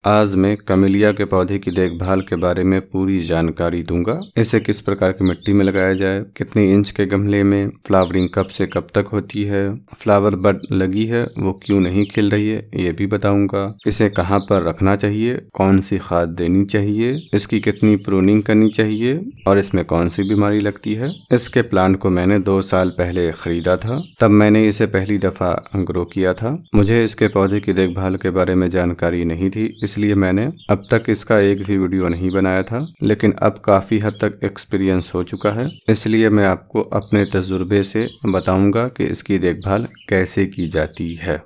आज मैं कमेलिया के पौधे की देखभाल के बारे में पूरी जानकारी दूंगा। इसे किस प्रकार की मिट्टी में लगाया जाए, कितनी इंच के गमले में, फ्लावरिंग कब से कब तक होती है, फ्लावर बड लगी है वो क्यों नहीं खिल रही है ये भी बताऊंगा। इसे कहाँ पर रखना चाहिए, कौन सी खाद देनी चाहिए, इसकी कितनी प्रूनिंग करनी चाहिए और इसमें कौन सी बीमारी लगती है। इसके प्लांट को मैंने 2 साल पहले खरीदा था, तब मैंने इसे पहली दफा ग्रो किया था। मुझे इसके पौधे की देखभाल के बारे में जानकारी नहीं थी, इसलिए मैंने अब तक इसका एक भी वीडियो नहीं बनाया था, लेकिन अब काफ़ी हद तक एक्सपीरियंस हो चुका है, इसलिए मैं आपको अपने तजुर्बे से बताऊंगा कि इसकी देखभाल कैसे की जाती है।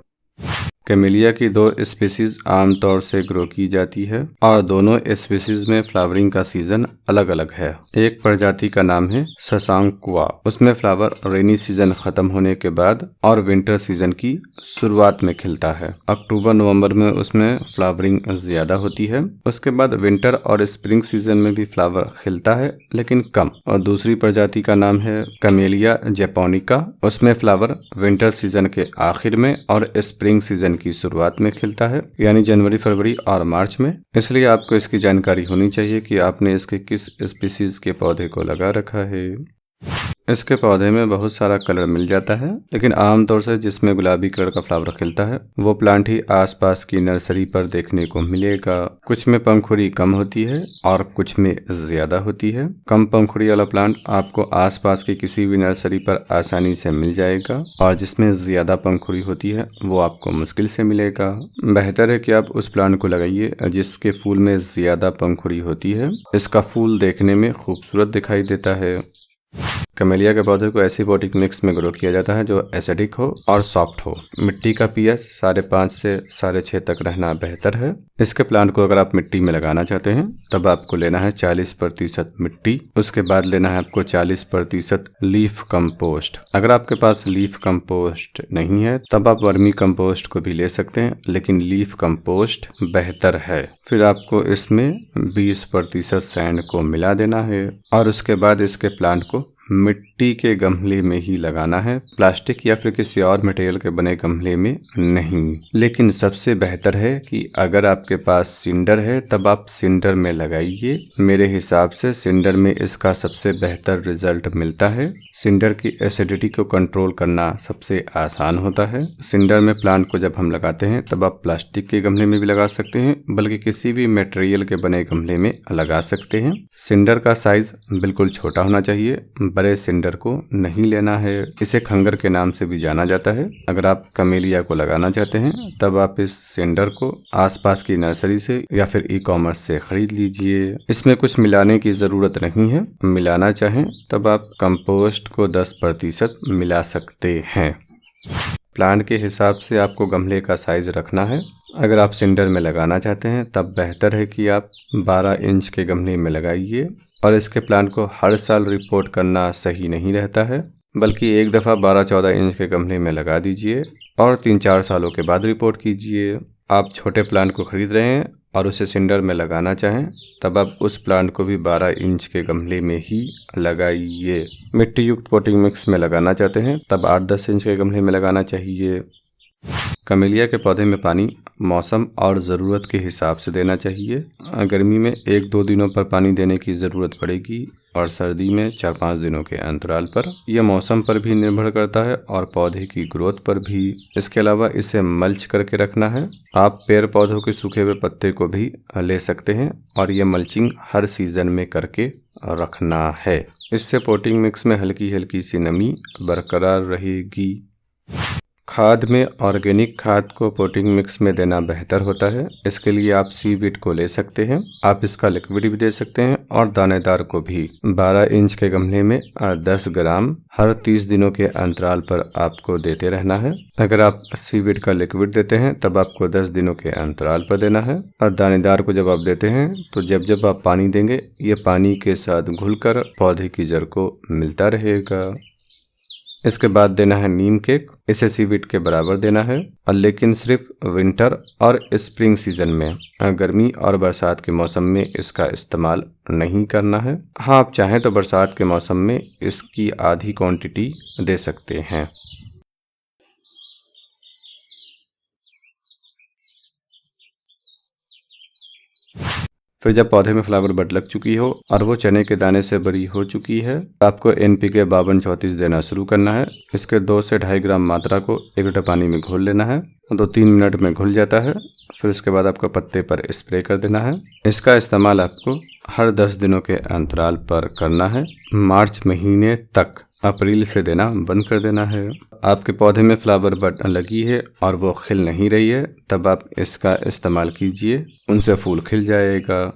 कैमेलिया की 2 स्पीसीज आमतौर से ग्रो की जाती है और दोनों स्पीसीज में फ्लावरिंग का सीजन अलग अलग है। एक प्रजाति का नाम है शशांकुआ, उसमें फ्लावर रेनी सीजन खत्म होने के बाद और विंटर सीजन की शुरुआत में खिलता है। अक्टूबर नवंबर में उसमें फ्लावरिंग ज्यादा होती है। उसके बाद विंटर और स्प्रिंग सीजन में भी फ्लावर खिलता है, लेकिन कम। और दूसरी प्रजाति का नाम है कैमेलिया जैपोनिका, उसमें फ्लावर विंटर सीजन के आखिर में और स्प्रिंग सीजन की शुरुआत में खिलता है, यानी जनवरी, फरवरी और मार्च में। इसलिए आपको इसकी जानकारी होनी चाहिए कि आपने इसके किस स्पीसीज के पौधे को लगा रखा है। इसके पौधे में बहुत सारा कलर मिल जाता है, लेकिन आमतौर से जिसमें गुलाबी कलर का फ्लावर खिलता है वो प्लांट ही आसपास की नर्सरी पर देखने को मिलेगा। कुछ में पंखुड़ी कम होती है और कुछ में ज्यादा होती है। कम पंखुड़ी वाला प्लांट आपको आसपास की किसी भी नर्सरी पर आसानी से मिल जाएगा और जिसमें ज्यादा पंखुड़ी होती है वो आपको मुश्किल से मिलेगा। बेहतर है कि आप उस प्लांट को लगाइए जिसके फूल में ज्यादा पंखुड़ी होती है। इसका फूल देखने में खूबसूरत दिखाई देता है। कैमेलिया के पौधे को ऐसी पॉटिंग मिक्स में ग्रो किया जाता है जो एसिडिक हो और सॉफ्ट हो। मिट्टी का पीएच 5.5 से 6.5 तक रहना बेहतर है। इसके प्लांट को अगर आप मिट्टी में लगाना चाहते हैं तब आपको लेना है 40% मिट्टी, उसके बाद लेना है आपको 40% लीफ कंपोस्ट। अगर आपके पास लीफ कंपोस्ट नहीं है तब आप वर्मी कंपोस्ट को भी ले सकते हैं, लेकिन लीफ कंपोस्ट बेहतर है। फिर आपको इसमें 20% सैंड को मिला देना है और उसके बाद इसके प्लांट को मिट्टी के गमले में ही लगाना है, प्लास्टिक या फिर किसी और मटेरियल के बने गमले में नहीं। लेकिन सबसे बेहतर है कि अगर आपके पास सिंडर है तब आप सिंडर में लगाइए। मेरे हिसाब से सिंडर में इसका सबसे बेहतर रिजल्ट मिलता है। सिंडर की एसिडिटी को कंट्रोल करना सबसे आसान होता है। सिंडर में प्लांट को जब हम लगाते हैं तब आप प्लास्टिक के गमले में भी लगा सकते हैं, बल्कि किसी भी मटेरियल के बने गमले में लगा सकते हैं। सिंडर का साइज बिल्कुल छोटा होना चाहिए, बड़े सिंडर को नहीं लेना है। इसे खंगर के नाम से भी जाना जाता है। अगर आप कैमेलिया को लगाना चाहते हैं तब आप इस सिंडर को आसपास की नर्सरी से या फिर ई-कॉमर्स से खरीद लीजिए। इसमें कुछ मिलाने की जरूरत नहीं है, मिलाना चाहें तब आप कंपोस्ट को 10% मिला सकते हैं। प्लांट के हिसाब से आपको गमले का साइज रखना है। अगर आप सिंडर में लगाना चाहते हैं तब बेहतर है कि आप 12 इंच के गमले में लगाइए और इसके प्लांट को हर साल रिपोर्ट करना सही नहीं रहता है, बल्कि एक दफ़ा 12-14 इंच के गमले में लगा दीजिए और 3-4 सालों के बाद रिपोर्ट कीजिए। आप छोटे प्लांट को खरीद रहे हैं और उसे सिंडर में लगाना चाहें तब आप उस प्लांट को भी 12 इंच के गमले में ही लगाइए। मिट्टी युक्त पॉटिंग मिक्स में लगाना चाहते हैं तब 8-10 इंच के गमले में लगाना चाहिए। कैमेलिया के पौधे में पानी मौसम और ज़रूरत के हिसाब से देना चाहिए। गर्मी में 1-2 दिनों पर पानी देने की ज़रूरत पड़ेगी और सर्दी में 4-5 दिनों के अंतराल पर। यह मौसम पर भी निर्भर करता है और पौधे की ग्रोथ पर भी। इसके अलावा इसे मल्च करके रखना है। आप पेड़ पौधों के सूखे हुए पत्ते को भी ले सकते हैं और यह मल्चिंग हर सीजन में करके रखना है। इससे पॉटिंग मिक्स में हल्की हल्की सी नमी बरकरार रहेगी। खाद में ऑर्गेनिक खाद को पॉटिंग मिक्स में देना बेहतर होता है। इसके लिए आप सीवीड को ले सकते हैं, आप इसका लिक्विड भी दे सकते हैं और दानेदार को भी। 12 इंच के गमले में 10 ग्राम हर 30 दिनों के अंतराल पर आपको देते रहना है। अगर आप सीवीड का लिक्विड देते हैं तब आपको 10 दिनों के अंतराल पर देना है और दानेदार को जब आप देते हैं तो जब जब आप पानी देंगे ये पानी के साथ घुलकर पौधे की जड़ को मिलता रहेगा। इसके बाद देना है नीम केक। इसे सीवीड के बराबर देना है, और लेकिन सिर्फ विंटर और स्प्रिंग सीजन में, गर्मी और बरसात के मौसम में इसका इस्तेमाल नहीं करना है। हाँ, आप चाहें तो बरसात के मौसम में इसकी आधी क्वांटिटी दे सकते हैं। फिर जब पौधे में फ्लावर बड लग चुकी हो और वो चने के दाने से बड़ी हो चुकी है, आपको NPK 52-34 देना शुरू करना है। इसके 2 से 2.5 ग्राम मात्रा को 1 लीटर पानी में घोल लेना है। 2-3 मिनट में घुल जाता है। फिर उसके बाद आपको पत्ते पर स्प्रे कर देना है। इसका इस्तेमाल आपको हर 10 दिनों के अंतराल पर करना है। मार्च महीने तक, अप्रैल से देना बंद कर देना है। आपके पौधे में फ्लावर बड लगी है और वो खिल नहीं रही है, तब आप इसका इस्तेमाल कीजिए, उनसे फूल खिल जाएगा।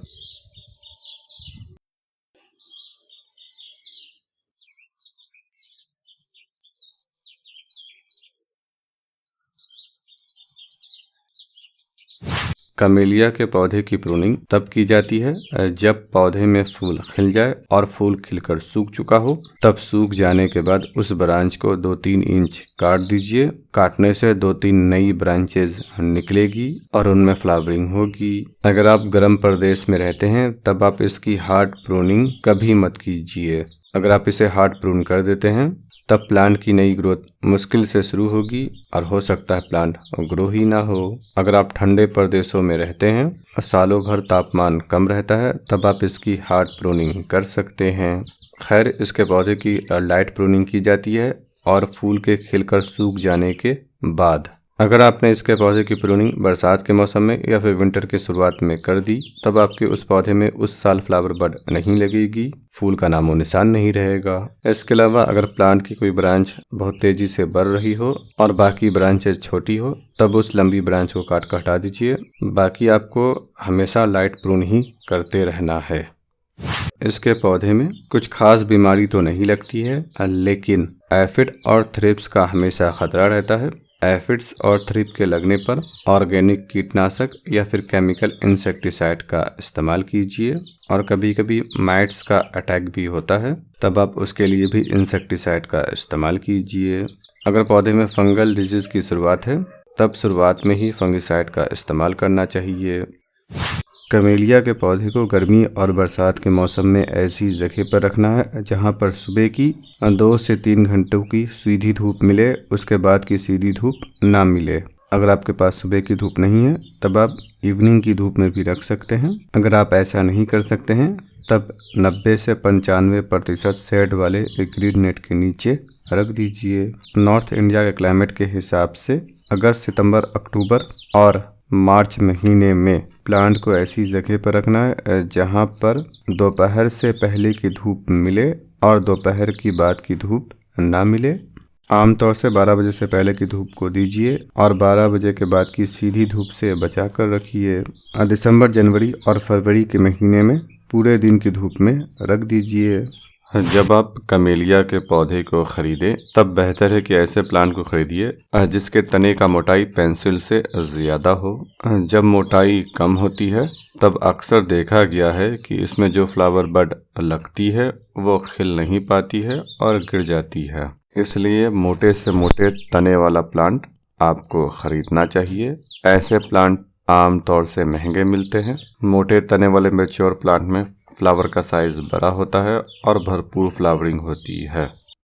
कमेलिया के पौधे की प्रूनिंग तब की जाती है जब पौधे में फूल खिल जाए और फूल खिलकर सूख चुका हो। तब सूख जाने के बाद उस ब्रांच को 2-3 इंच काट दीजिए। काटने से 2-3 नई ब्रांचेज निकलेगी और उनमें फ्लावरिंग होगी। अगर आप गर्म प्रदेश में रहते हैं तब आप इसकी हार्ड प्रूनिंग कभी मत कीजिए। अगर आप इसे हार्ड प्रून कर देते हैं तब प्लांट की नई ग्रोथ मुश्किल से शुरू होगी और हो सकता है प्लांट ग्रो ही ना हो। अगर आप ठंडे प्रदेशों में रहते हैं और सालों भर तापमान कम रहता है तब आप इसकी हार्ड प्रूनिंग कर सकते हैं। खैर, इसके पौधे की लाइट प्रूनिंग की जाती है और फूल के खिलकर सूख जाने के बाद। अगर आपने इसके पौधे की प्रूनिंग बरसात के मौसम में या फिर विंटर की शुरुआत में कर दी तब आपके उस पौधे में उस साल फ्लावर बड नहीं लगेगी, फूल का नामो निशान नहीं रहेगा। इसके अलावा अगर प्लांट की कोई ब्रांच बहुत तेजी से बढ़ रही हो और बाकी ब्रांचेज छोटी हो तब उस लंबी ब्रांच को काट कर हटा दीजिए। बाकी आपको हमेशा लाइट प्रून ही करते रहना है। इसके पौधे में कुछ खास बीमारी तो नहीं लगती है, लेकिन एफिड और थ्रिप्स का हमेशा खतरा रहता है। एफिड्स और थ्रिप के लगने पर ऑर्गेनिक कीटनाशक या फिर केमिकल इंसेक्टिसाइड का इस्तेमाल कीजिए। और कभी कभी माइट्स का अटैक भी होता है, तब आप उसके लिए भी इंसेक्टिसाइड का इस्तेमाल कीजिए। अगर पौधे में फंगल डिजीज की शुरुआत है तब शुरुआत में ही फंगिसाइड का इस्तेमाल करना चाहिए। कमेलिया के पौधे को गर्मी और बरसात के मौसम में ऐसी जगह पर रखना है जहां पर सुबह की 2 से 3 घंटों की सीधी धूप मिले, उसके बाद की सीधी धूप ना मिले। अगर आपके पास सुबह की धूप नहीं है तब आप इवनिंग की धूप में भी रख सकते हैं। अगर आप ऐसा नहीं कर सकते हैं तब 90 से 95% शेड वाले एक ग्रीन नेट के नीचे रख दीजिए। नॉर्थ इंडिया के क्लाइमेट के हिसाब से अगस्त, सितंबर, अक्टूबर और मार्च महीने में प्लांट को ऐसी जगह पर रखना है जहां पर दोपहर से पहले की धूप मिले और दोपहर की बाद की धूप ना मिले। आमतौर से 12 बजे से पहले की धूप को दीजिए और 12 बजे के बाद की सीधी धूप से बचा कर रखिए। दिसंबर, जनवरी और फरवरी के महीने में पूरे दिन की धूप में रख दीजिए। जब आप कमेलिया के पौधे को खरीदें तब बेहतर है कि ऐसे प्लांट को खरीदिए जिसके तने का मोटाई पेंसिल से ज़्यादा हो। जब मोटाई कम होती है तब अक्सर देखा गया है कि इसमें जो फ्लावर बड लगती है वो खिल नहीं पाती है और गिर जाती है। इसलिए मोटे से मोटे तने वाला प्लांट आपको खरीदना चाहिए। ऐसे प्लांट आमतौर से महंगे मिलते हैं। मोटे तने वाले मैच्योर प्लांट में फ्लावर का साइज बड़ा होता है और भरपूर फ्लावरिंग होती है।